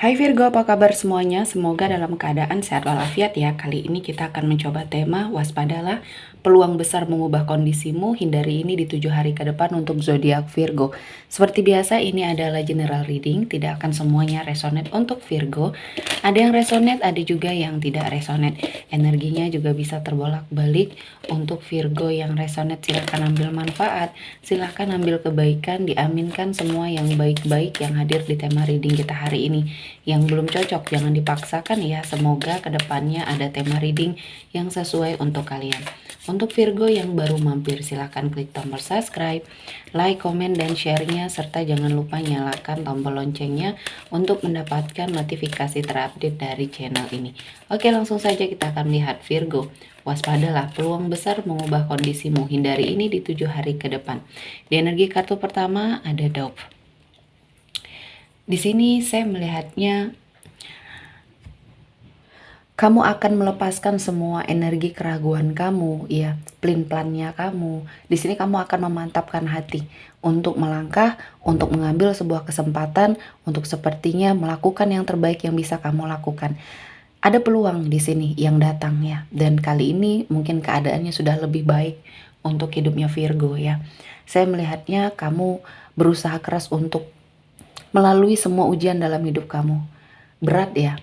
Hai Virgo, apa kabar semuanya? Semoga dalam keadaan sehat walafiat ya. Kali ini kita akan mencoba tema waspadalah, peluang besar mengubah kondisimu, hindari ini di 7 hari ke depan untuk zodiak Virgo. Seperti biasa ini adalah general reading, tidak akan semuanya resonate untuk Virgo. Ada yang resonate, ada juga yang tidak resonate. Energinya juga bisa terbolak-balik. Untuk Virgo yang resonate silahkan ambil manfaat, silahkan ambil kebaikan, diaminkan semua yang baik-baik yang hadir di tema reading kita hari ini. Yang belum cocok jangan dipaksakan ya, semoga kedepannya ada tema reading yang sesuai untuk kalian. Untuk Virgo yang baru mampir silahkan klik tombol subscribe, like, komen, dan share-nya, serta jangan lupa nyalakan tombol loncengnya untuk mendapatkan notifikasi terupdate dari channel ini. Oke, langsung saja kita akan lihat Virgo. Waspadalah, peluang besar mengubah kondisimu, hindari ini di 7 hari ke depan. Di energi kartu pertama ada Dove. Di sini saya melihatnya kamu akan melepaskan semua energi keraguan kamu, ya, plan-plannya kamu. Di sini kamu akan memantapkan hati untuk melangkah, untuk mengambil sebuah kesempatan, untuk sepertinya melakukan yang terbaik yang bisa kamu lakukan. Ada peluang di sini yang datang ya, dan kali ini mungkin keadaannya sudah lebih baik untuk hidupnya Virgo ya. Saya melihatnya kamu berusaha keras untuk melalui semua ujian dalam hidup kamu. Berat ya,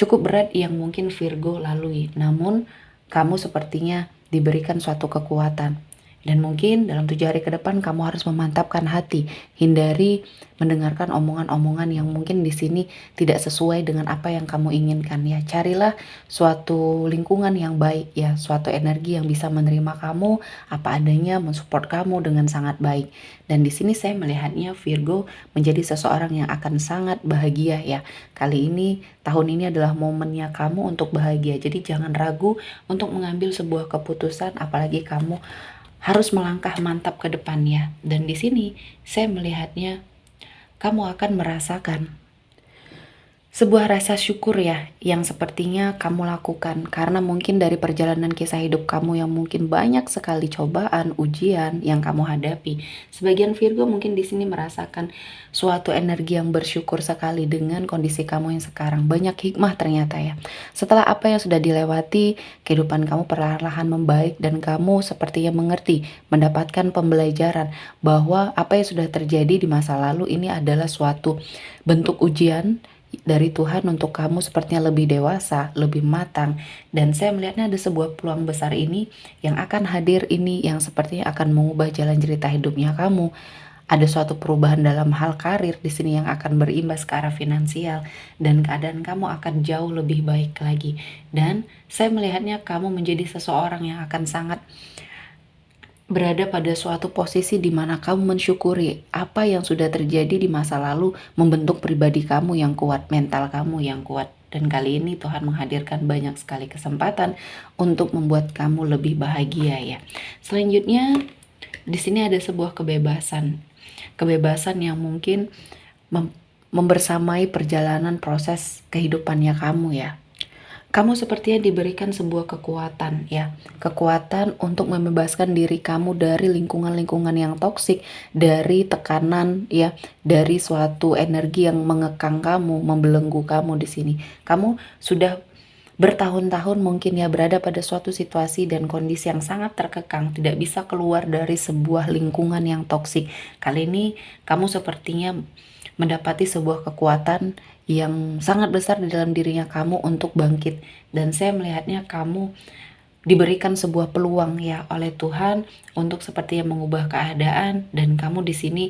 cukup berat yang mungkin Virgo lalui. Namun kamu sepertinya diberikan suatu kekuatan. Dan mungkin dalam 7 hari ke depan kamu harus memantapkan hati, hindari mendengarkan omongan-omongan yang mungkin di sini tidak sesuai dengan apa yang kamu inginkan ya. Carilah suatu lingkungan yang baik ya, suatu energi yang bisa menerima kamu apa adanya, mensupport kamu dengan sangat baik. Dan di sini saya melihatnya Virgo menjadi seseorang yang akan sangat bahagia ya. Kali ini, tahun ini adalah momennya kamu untuk bahagia. Jadi jangan ragu untuk mengambil sebuah keputusan, apalagi kamu harus melangkah mantap ke depannya. Dan di sini saya melihatnya kamu akan merasakan sebuah rasa syukur ya, yang sepertinya kamu lakukan karena mungkin dari perjalanan kisah hidup kamu yang mungkin banyak sekali cobaan, ujian yang kamu hadapi. Sebagian Virgo mungkin di sini merasakan suatu energi yang bersyukur sekali dengan kondisi kamu yang sekarang. Banyak hikmah ternyata ya. Setelah apa yang sudah dilewati, kehidupan kamu perlahan-lahan membaik dan kamu sepertinya mengerti, mendapatkan pembelajaran bahwa apa yang sudah terjadi di masa lalu ini adalah suatu bentuk ujian dari Tuhan untuk kamu sepertinya lebih dewasa, lebih matang. Dan saya melihatnya ada sebuah peluang besar ini yang akan hadir ini yang sepertinya akan mengubah jalan cerita hidupnya kamu. Ada suatu perubahan dalam hal karir di sini yang akan berimbas ke arah finansial dan keadaan kamu akan jauh lebih baik lagi. Dan saya melihatnya kamu menjadi seseorang yang akan sangat berada pada suatu posisi di mana kamu mensyukuri apa yang sudah terjadi di masa lalu membentuk pribadi kamu yang kuat, mental kamu yang kuat. Dan kali ini Tuhan menghadirkan banyak sekali kesempatan untuk membuat kamu lebih bahagia ya. Selanjutnya di sini ada sebuah kebebasan. Kebebasan yang mungkin membersamai perjalanan proses kehidupannya kamu ya. Kamu sepertinya diberikan sebuah kekuatan ya, kekuatan untuk membebaskan diri kamu dari lingkungan-lingkungan yang toksik, dari tekanan ya, dari suatu energi yang mengekang kamu, membelenggu kamu di sini. Kamu sudah bertahun-tahun mungkin ya berada pada suatu situasi dan kondisi yang sangat terkekang, tidak bisa keluar dari sebuah lingkungan yang toksik. Kali ini kamu sepertinya mendapati sebuah kekuatan yang sangat besar di dalam dirinya kamu untuk bangkit. Dan saya melihatnya kamu diberikan sebuah peluang ya oleh Tuhan untuk sepertinya mengubah keadaan, dan kamu di sini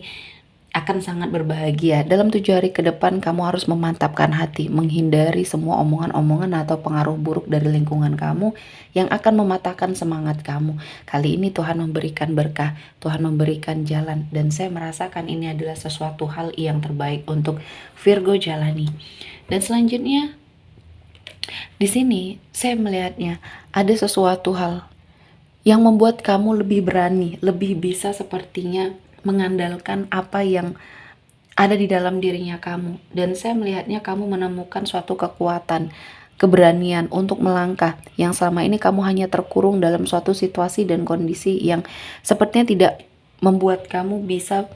akan sangat berbahagia. Dalam 7 hari ke depan kamu harus memantapkan hati, menghindari semua omongan-omongan atau pengaruh buruk dari lingkungan kamu yang akan mematahkan semangat kamu. Kali ini Tuhan memberikan berkah, Tuhan memberikan jalan, dan saya merasakan ini adalah sesuatu hal yang terbaik untuk Virgo jalani. Dan selanjutnya di sini saya melihatnya ada sesuatu hal yang membuat kamu lebih berani, lebih bisa sepertinya mengandalkan apa yang ada di dalam dirinya kamu. Dan saya melihatnya kamu menemukan suatu kekuatan, keberanian untuk melangkah yang selama ini kamu hanya terkurung dalam suatu situasi dan kondisi yang sepertinya tidak membuat kamu bisa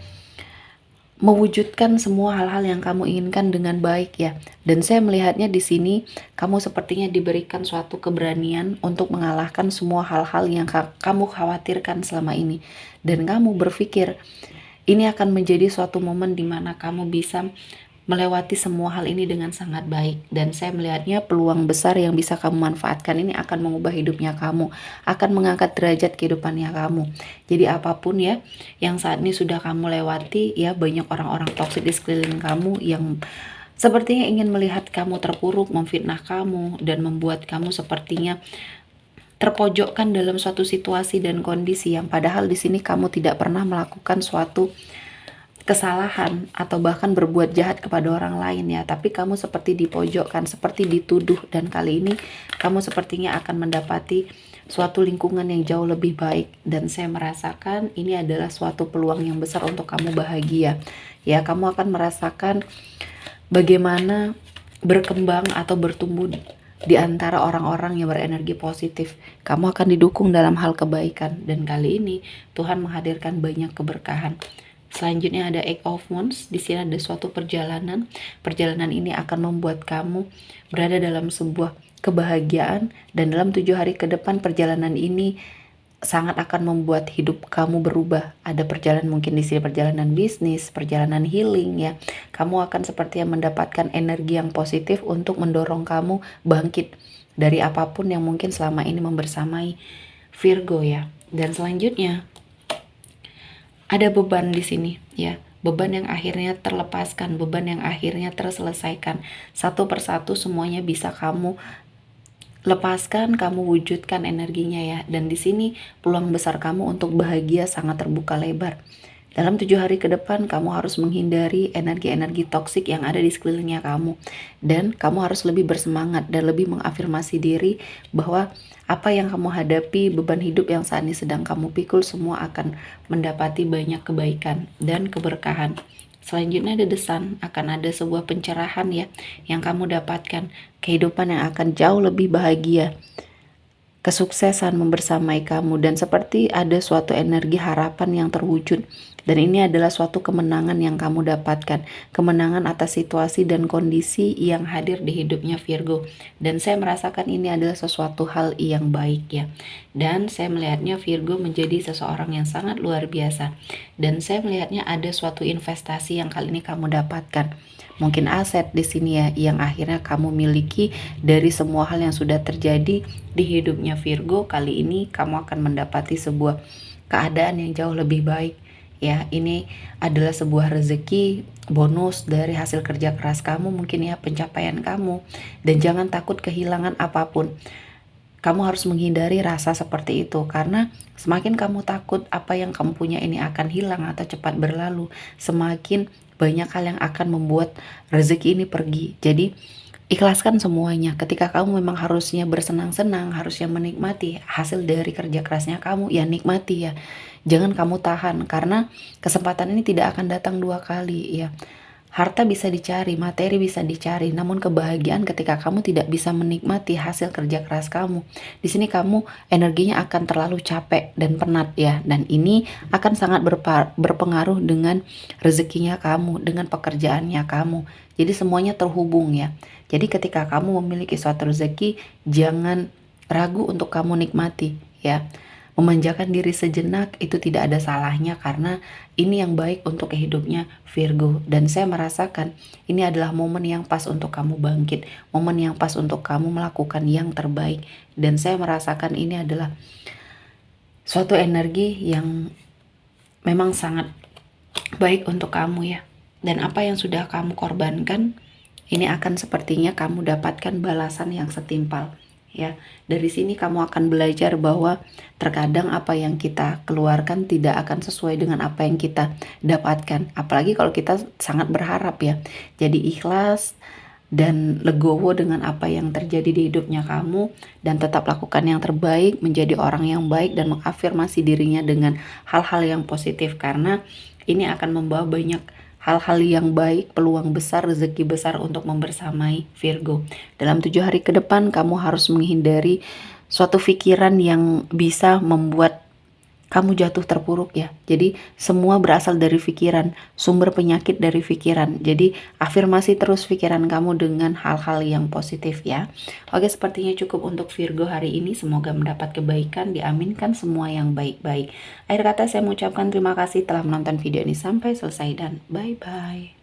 mewujudkan semua hal-hal yang kamu inginkan dengan baik ya. Dan saya melihatnya di sini kamu sepertinya diberikan suatu keberanian untuk mengalahkan semua hal-hal yang kamu khawatirkan selama ini. Dan kamu berpikir ini akan menjadi suatu momen di mana kamu bisa melewati semua hal ini dengan sangat baik. Dan saya melihatnya peluang besar yang bisa kamu manfaatkan ini akan mengubah hidupnya kamu, akan mengangkat derajat kehidupannya kamu. Jadi apapun ya yang saat ini sudah kamu lewati, ya banyak orang-orang toksik di sekeliling kamu yang sepertinya ingin melihat kamu terpuruk, memfitnah kamu, dan membuat kamu sepertinya terpojokkan dalam suatu situasi dan kondisi yang padahal di sini kamu tidak pernah melakukan suatu kesalahan atau bahkan berbuat jahat kepada orang lain ya, tapi kamu seperti dipojokkan, seperti dituduh, dan kali ini kamu sepertinya akan mendapati suatu lingkungan yang jauh lebih baik. Dan saya merasakan ini adalah suatu peluang yang besar untuk kamu bahagia ya. Kamu akan merasakan bagaimana berkembang atau bertumbuh di antara orang-orang yang berenergi positif. Kamu akan didukung dalam hal kebaikan, dan kali ini Tuhan menghadirkan banyak keberkahan. Selanjutnya ada Eight of Wands. Di sini ada suatu perjalanan. Perjalanan ini akan membuat kamu berada dalam sebuah kebahagiaan, dan dalam 7 hari ke depan perjalanan ini sangat akan membuat hidup kamu berubah. Ada perjalanan, mungkin di sini perjalanan bisnis, perjalanan healing ya. Kamu akan seperti yang mendapatkan energi yang positif untuk mendorong kamu bangkit dari apapun yang mungkin selama ini membersamai Virgo ya. Dan selanjutnya ada beban di sini ya, beban yang akhirnya terlepaskan, beban yang akhirnya terselesaikan. Satu persatu semuanya bisa kamu lepaskan, kamu wujudkan energinya ya. Dan di sini peluang besar kamu untuk bahagia sangat terbuka lebar. Dalam 7 hari ke depan kamu harus menghindari energi-energi toksik yang ada di sekelilingnya kamu. Dan kamu harus lebih bersemangat dan lebih mengafirmasi diri bahwa apa yang kamu hadapi, beban hidup yang saat ini sedang kamu pikul, semua akan mendapati banyak kebaikan dan keberkahan. Selanjutnya ada The Sun, akan ada sebuah pencerahan ya yang kamu dapatkan, kehidupan yang akan jauh lebih bahagia, kesuksesan membersamai kamu, dan seperti ada suatu energi harapan yang terwujud. Dan ini adalah suatu kemenangan yang kamu dapatkan, kemenangan atas situasi dan kondisi yang hadir di hidupnya Virgo. Dan saya merasakan ini adalah sesuatu hal yang baik ya. Dan saya melihatnya Virgo menjadi seseorang yang sangat luar biasa. Dan saya melihatnya ada suatu investasi yang kali ini kamu dapatkan. Mungkin aset di sini ya yang akhirnya kamu miliki dari semua hal yang sudah terjadi di hidupnya Virgo. Kali ini kamu akan mendapati sebuah keadaan yang jauh lebih baik. Ya, ini adalah sebuah rezeki bonus dari hasil kerja keras kamu, mungkin ya pencapaian kamu. Dan jangan takut kehilangan apapun. Kamu harus menghindari rasa seperti itu, karena semakin kamu takut apa yang kamu punya ini akan hilang atau cepat berlalu, semakin banyak hal yang akan membuat rezeki ini pergi. Jadi ikhlaskan semuanya. Ketika kamu memang harusnya bersenang-senang, harusnya menikmati hasil dari kerja kerasnya kamu, ya nikmati ya. Jangan kamu tahan, karena kesempatan ini tidak akan datang 2 kali ya. Harta bisa dicari, materi bisa dicari, namun kebahagiaan ketika kamu tidak bisa menikmati hasil kerja keras kamu. Di sini kamu energinya akan terlalu capek dan penat ya, dan ini akan sangat berpengaruh dengan rezekinya kamu, dengan pekerjaannya kamu. Jadi semuanya terhubung ya. Jadi ketika kamu memiliki suatu rezeki, jangan ragu untuk kamu nikmati ya. Memanjakan diri sejenak itu tidak ada salahnya, karena ini yang baik untuk hidupnya Virgo. Dan saya merasakan ini adalah momen yang pas untuk kamu bangkit, momen yang pas untuk kamu melakukan yang terbaik. Dan saya merasakan ini adalah suatu energi yang memang sangat baik untuk kamu ya. Dan apa yang sudah kamu korbankan, ini akan sepertinya kamu dapatkan balasan yang setimpal. Ya, dari sini kamu akan belajar bahwa terkadang apa yang kita keluarkan tidak akan sesuai dengan apa yang kita dapatkan. Apalagi kalau kita sangat berharap ya. Jadi ikhlas dan legowo dengan apa yang terjadi di hidupnya kamu, dan tetap lakukan yang terbaik, menjadi orang yang baik, dan mengafirmasi dirinya dengan hal-hal yang positif, karena ini akan membawa banyak hal-hal yang baik, peluang besar, rezeki besar untuk membersamai Virgo. Dalam 7 hari ke depan kamu harus menghindari suatu pikiran yang bisa membuat kamu jatuh terpuruk ya. Jadi semua berasal dari pikiran, sumber penyakit dari pikiran. Jadi afirmasi terus pikiran kamu dengan hal-hal yang positif ya. Oke, sepertinya cukup untuk Virgo hari ini. Semoga mendapat kebaikan, diaminkan semua yang baik-baik. Akhir kata saya mengucapkan terima kasih telah menonton video ini sampai selesai dan bye-bye.